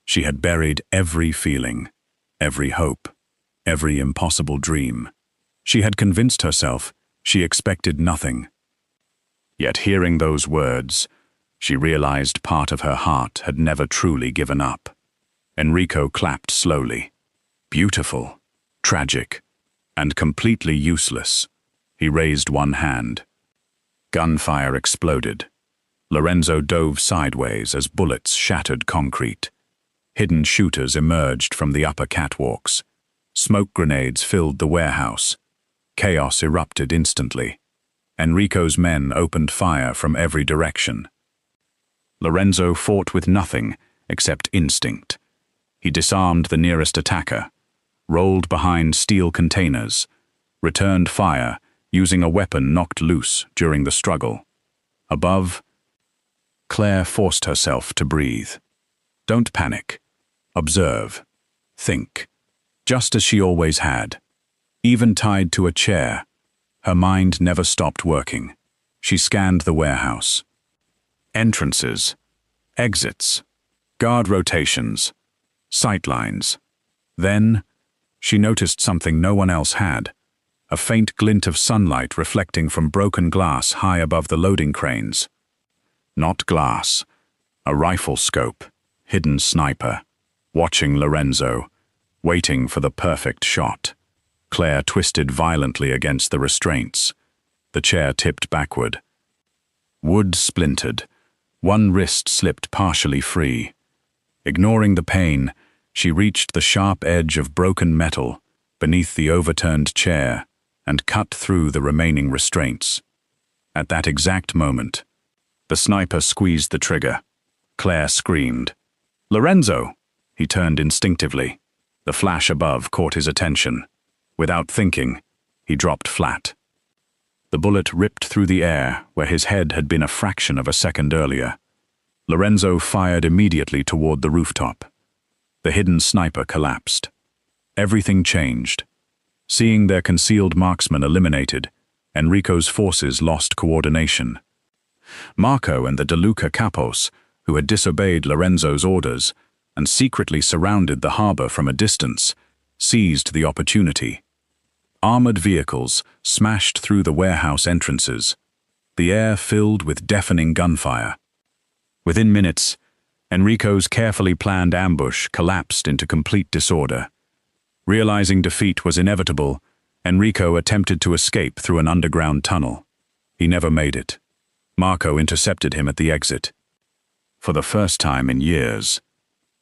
she had buried every feeling, every hope, every impossible dream. She had convinced herself she expected nothing. Yet hearing those words, she realized part of her heart had never truly given up. Enrico clapped slowly. Beautiful, tragic, and completely useless. He raised one hand. Gunfire exploded. Lorenzo dove sideways as bullets shattered concrete. Hidden shooters emerged from the upper catwalks. Smoke grenades filled the warehouse. Chaos erupted instantly. Enrico's men opened fire from every direction. Lorenzo fought with nothing except instinct. He disarmed the nearest attacker, rolled behind steel containers, returned fire using a weapon knocked loose during the struggle. Above, Claire forced herself to breathe. Don't panic. Observe. Think. Just as she always had. Even tied to a chair, her mind never stopped working. She scanned the warehouse. Entrances, exits, guard rotations, sightlines. Then, she noticed something no one else had. A faint glint of sunlight reflecting from broken glass high above the loading cranes. Not glass. A rifle scope, hidden sniper, watching Lorenzo, waiting for the perfect shot. Claire twisted violently against the restraints. The chair tipped backward. Wood splintered. One wrist slipped partially free. Ignoring the pain, she reached the sharp edge of broken metal beneath the overturned chair and cut through the remaining restraints. At that exact moment, the sniper squeezed the trigger. Claire screamed. "Lorenzo!" He turned instinctively. The flash above caught his attention. Without thinking, he dropped flat. The bullet ripped through the air where his head had been a fraction of a second earlier. Lorenzo fired immediately toward the rooftop. The hidden sniper collapsed. Everything changed. Seeing their concealed marksman eliminated, Enrico's forces lost coordination. Marco and the De Luca capos, who had disobeyed Lorenzo's orders and secretly surrounded the harbor from a distance, seized the opportunity. Armored vehicles smashed through the warehouse entrances, the air filled with deafening gunfire. Within minutes, Enrico's carefully planned ambush collapsed into complete disorder. Realizing defeat was inevitable, Enrico attempted to escape through an underground tunnel. He never made it. Marco intercepted him at the exit. For the first time in years,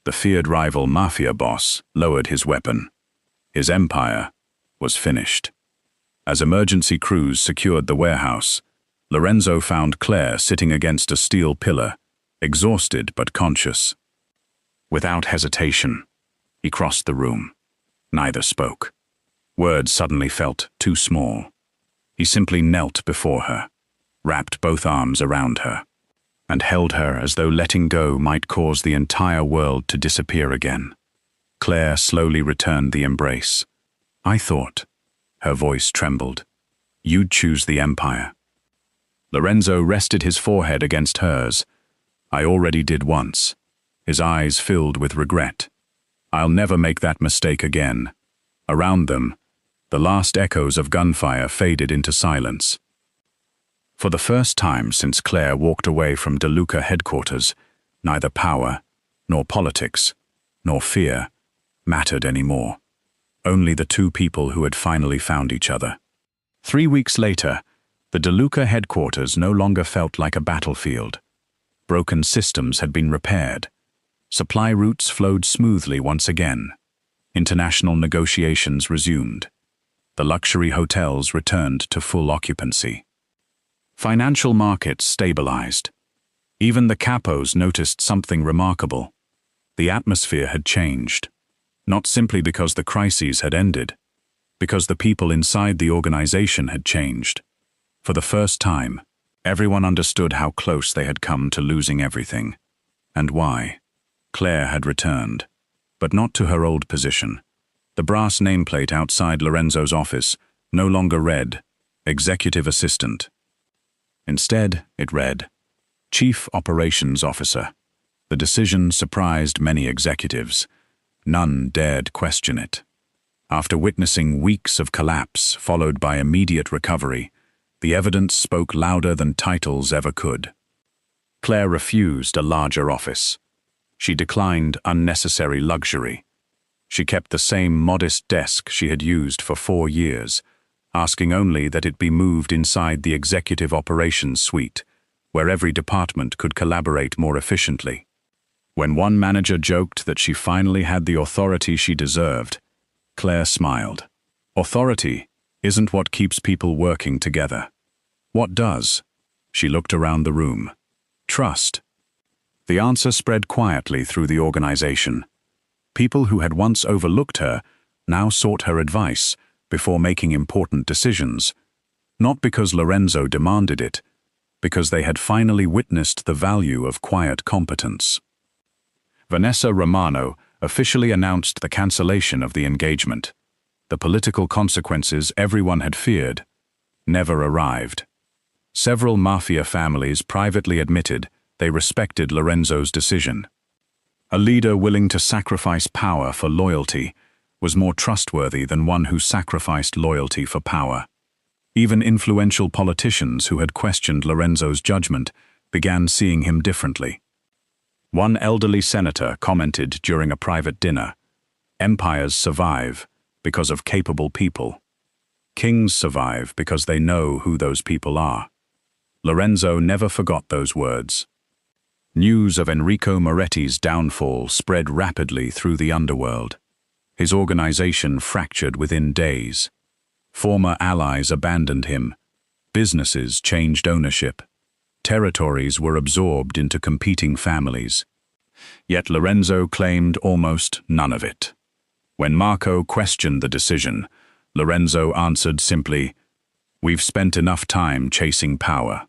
the feared rival Mafia boss lowered his weapon. His empire was finished. As emergency crews secured the warehouse, Lorenzo found Claire sitting against a steel pillar, exhausted but conscious. Without hesitation, he crossed the room. Neither spoke. Words suddenly felt too small. He simply knelt before her, wrapped both arms around her, and held her as though letting go might cause the entire world to disappear again. Claire slowly returned the embrace. "I thought," her voice trembled, "you'd choose the empire." Lorenzo rested his forehead against hers. "I already did once." His eyes filled with regret. "I'll never make that mistake again." Around them, the last echoes of gunfire faded into silence. For the first time since Claire walked away from De Luca headquarters, neither power, nor politics, nor fear mattered anymore. Only the two people who had finally found each other. 3 weeks later, the De Luca headquarters no longer felt like a battlefield. Broken systems had been repaired. Supply routes flowed smoothly once again. International negotiations resumed. The luxury hotels returned to full occupancy. Financial markets stabilized. Even the capos noticed something remarkable. The atmosphere had changed. Not simply because the crises had ended, because the people inside the organization had changed. For the first time, everyone understood how close they had come to losing everything. And why. Claire had returned, but not to her old position. The brass nameplate outside Lorenzo's office no longer read, "Executive Assistant." Instead, it read, "Chief Operations Officer." The decision surprised many executives. None dared question it. After witnessing weeks of collapse followed by immediate recovery, the evidence spoke louder than titles ever could. Claire refused a larger office. She declined unnecessary luxury. She kept the same modest desk she had used for 4 years, asking only that it be moved inside the executive operations suite, where every department could collaborate more efficiently. When one manager joked that she finally had the authority she deserved, Claire smiled. Authority isn't what keeps people working together. What does? She looked around the room. Trust. The answer spread quietly through the organization. People who had once overlooked her now sought her advice before making important decisions, not because Lorenzo demanded it, because they had finally witnessed the value of quiet competence. Vanessa Romano officially announced the cancellation of the engagement. The political consequences everyone had feared never arrived. Several Mafia families privately admitted they respected Lorenzo's decision. A leader willing to sacrifice power for loyalty was more trustworthy than one who sacrificed loyalty for power. Even influential politicians who had questioned Lorenzo's judgment began seeing him differently. One elderly senator commented during a private dinner, "Empires survive because of capable people. Kings survive because they know who those people are." Lorenzo never forgot those words. News of Enrico Moretti's downfall spread rapidly through the underworld. His organization fractured within days. Former allies abandoned him. Businesses changed ownership. Territories were absorbed into competing families. Yet Lorenzo claimed almost none of it. When Marco questioned the decision, Lorenzo answered simply, "We've spent enough time chasing power.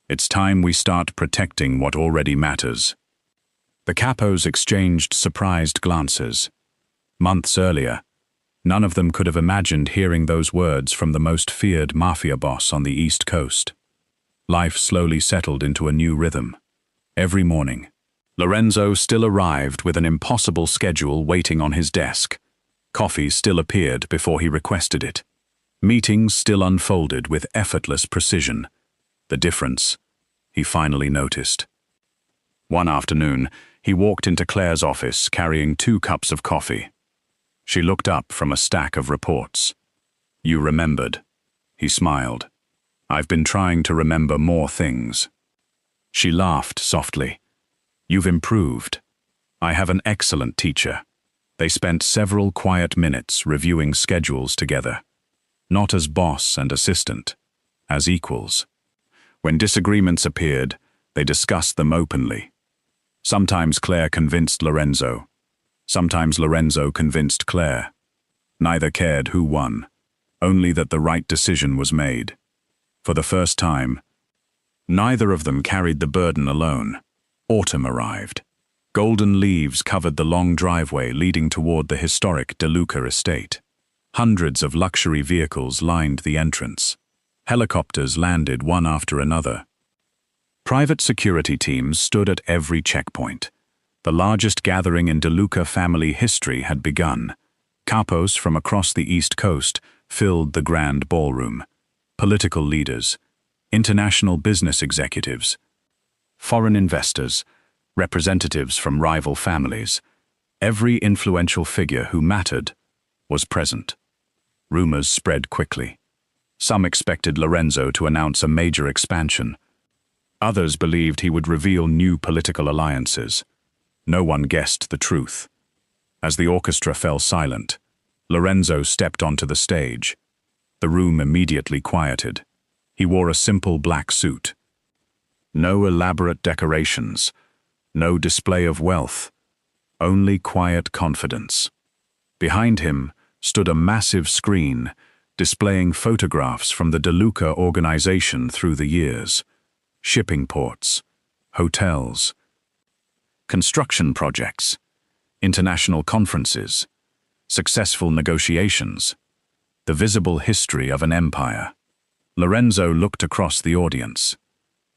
It's time we start protecting what already matters." The capos exchanged surprised glances. Months earlier, none of them could have imagined hearing those words from the most feared mafia boss on the East Coast. Life slowly settled into a new rhythm. Every morning, Lorenzo still arrived with an impossible schedule waiting on his desk. Coffee still appeared before he requested it. Meetings still unfolded with effortless precision. The difference, he finally noticed. One afternoon, he walked into Claire's office carrying 2 cups of coffee. She looked up from a stack of reports. "You remembered." He smiled. "I've been trying to remember more things." She laughed softly. "You've improved. I have an excellent teacher." They spent several quiet minutes reviewing schedules together. Not as boss and assistant, as equals. When disagreements appeared, they discussed them openly. Sometimes Claire convinced Lorenzo. Sometimes Lorenzo convinced Claire. Neither cared who won, only that the right decision was made. For the first time, neither of them carried the burden alone. Autumn arrived. Golden leaves covered the long driveway leading toward the historic DeLuca estate. Hundreds of luxury vehicles lined the entrance. Helicopters landed one after another. Private security teams stood at every checkpoint. The largest gathering in DeLuca family history had begun. Capos from across the East Coast filled the grand ballroom. Political leaders, international business executives, foreign investors, representatives from rival families, every influential figure who mattered was present. Rumors spread quickly. Some expected Lorenzo to announce a major expansion. Others believed he would reveal new political alliances. No one guessed the truth. As the orchestra fell silent, Lorenzo stepped onto the stage. The room immediately quieted. He wore a simple black suit. No elaborate decorations, no display of wealth, only quiet confidence. Behind him stood a massive screen displaying photographs from the DeLuca organization through the years. Shipping ports, hotels, construction projects, international conferences, successful negotiations, the visible history of an empire. Lorenzo looked across the audience,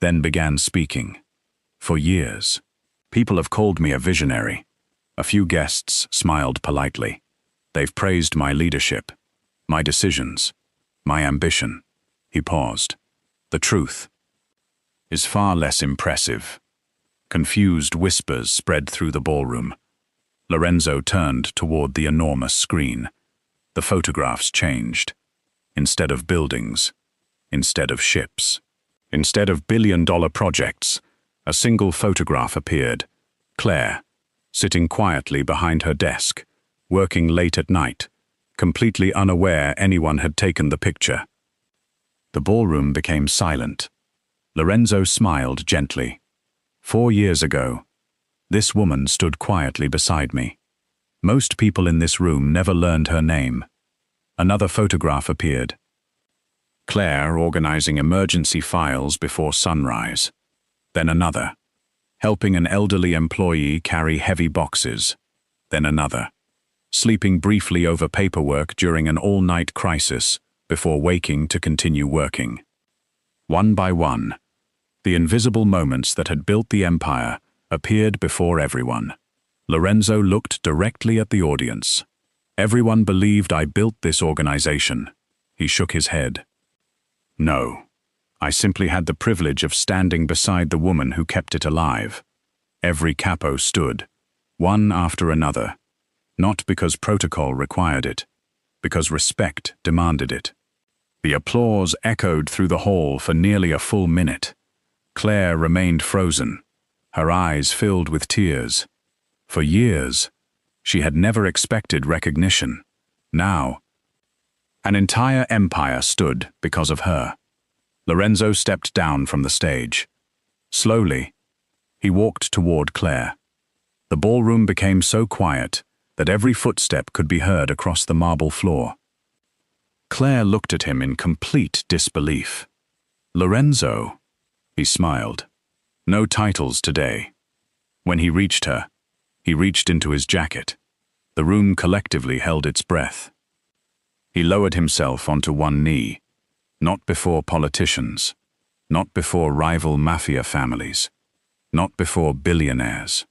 then began speaking. For years, people have called me a visionary. A few guests smiled politely. They've praised my leadership, my decisions, my ambition. He paused. The truth is far less impressive. Confused whispers spread through the ballroom. Lorenzo turned toward the enormous screen. The photographs changed. Instead of buildings, instead of ships, instead of billion-dollar projects, a single photograph appeared. Claire, sitting quietly behind her desk, working late at night, completely unaware anyone had taken the picture. The ballroom became silent. Lorenzo smiled gently. 4 years ago, this woman stood quietly beside me. Most people in this room never learned her name. Another photograph appeared. Claire organizing emergency files before sunrise. Then another, helping an elderly employee carry heavy boxes. Then another, sleeping briefly over paperwork during an all-night crisis before waking to continue working. One by one, the invisible moments that had built the empire appeared before everyone. Lorenzo looked directly at the audience. Everyone believed I built this organization. He shook his head. No, I simply had the privilege of standing beside the woman who kept it alive. Every capo stood, one after another, not because protocol required it, because respect demanded it. The applause echoed through the hall for nearly a full minute. Claire remained frozen, her eyes filled with tears. For years, she had never expected recognition. Now, an entire empire stood because of her. Lorenzo stepped down from the stage. Slowly, he walked toward Claire. The ballroom became so quiet that every footstep could be heard across the marble floor. Claire looked at him in complete disbelief. "Lorenzo," he smiled. "No titles today." When he reached her, he reached into his jacket. The room collectively held its breath. He lowered himself onto one knee, not before politicians, not before rival mafia families, not before billionaires,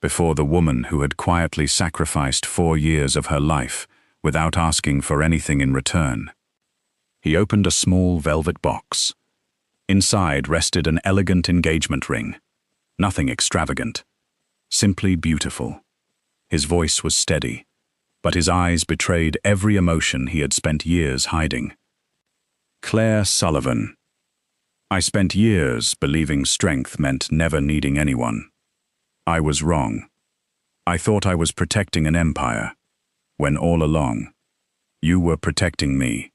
before the woman who had quietly sacrificed 4 years of her life without asking for anything in return. He opened a small velvet box. Inside rested an elegant engagement ring. Nothing extravagant, simply beautiful. His voice was steady, but his eyes betrayed every emotion he had spent years hiding. "Claire Sullivan. I spent years believing strength meant never needing anyone. I was wrong. I thought I was protecting an empire, when all along, you were protecting me."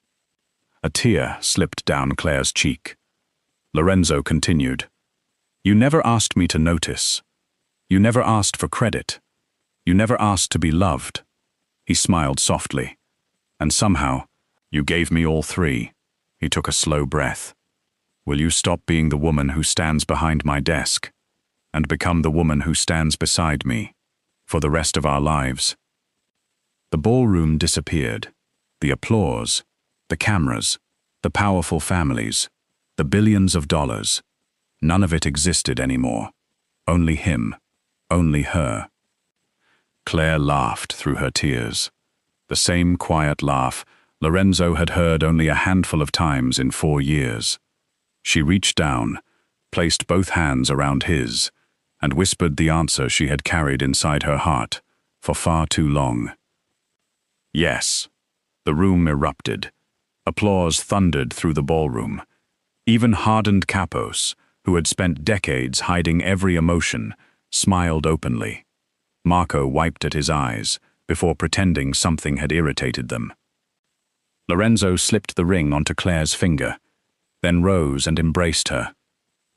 A tear slipped down Claire's cheek. Lorenzo continued, "You never asked me to notice. You never asked for credit. You never asked to be loved." He smiled softly. "And somehow, you gave me all 3. He took a slow breath. "Will you stop being the woman who stands behind my desk and become the woman who stands beside me for the rest of our lives?" The ballroom disappeared. The applause, the cameras, the powerful families, the billions of dollars. None of it existed anymore. Only him, only her. Claire laughed through her tears. The same quiet laugh Lorenzo had heard only a handful of times in 4 years. She reached down, placed both hands around his, and whispered the answer she had carried inside her heart for far too long. Yes. The room erupted. Applause thundered through the ballroom. Even hardened capos, who had spent decades hiding every emotion, smiled openly. Marco wiped at his eyes before pretending something had irritated them. Lorenzo slipped the ring onto Claire's finger, then rose and embraced her.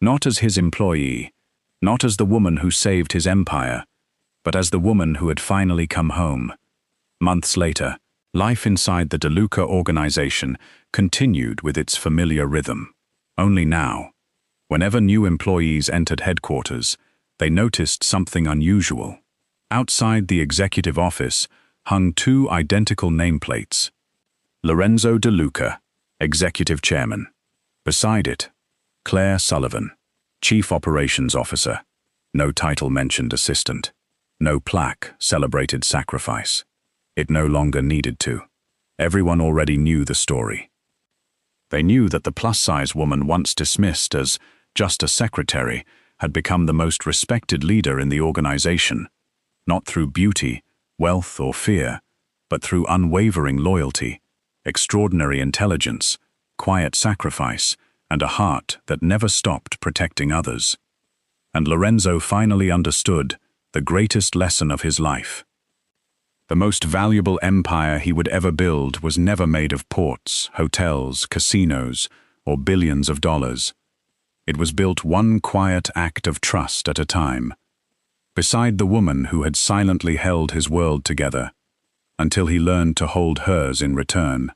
Not as his employee, not as the woman who saved his empire, but as the woman who had finally come home. Months later, life inside the DeLuca organization continued with its familiar rhythm. Only now, whenever new employees entered headquarters, they noticed something unusual. Outside the executive office hung 2 identical nameplates. Lorenzo DeLuca, Executive Chairman. Beside it, Claire Sullivan, Chief Operations Officer. No title mentioned assistant. No plaque celebrated sacrifice. It no longer needed to. Everyone already knew the story. They knew that the plus-size woman once dismissed as just a secretary had become the most respected leader in the organization, not through beauty, wealth, or fear, but through unwavering loyalty, extraordinary intelligence, quiet sacrifice, and a heart that never stopped protecting others. And Lorenzo finally understood the greatest lesson of his life. The most valuable empire he would ever build was never made of ports, hotels, casinos, or billions of dollars. It was built one quiet act of trust at a time, beside the woman who had silently held his world together, until he learned to hold hers in return.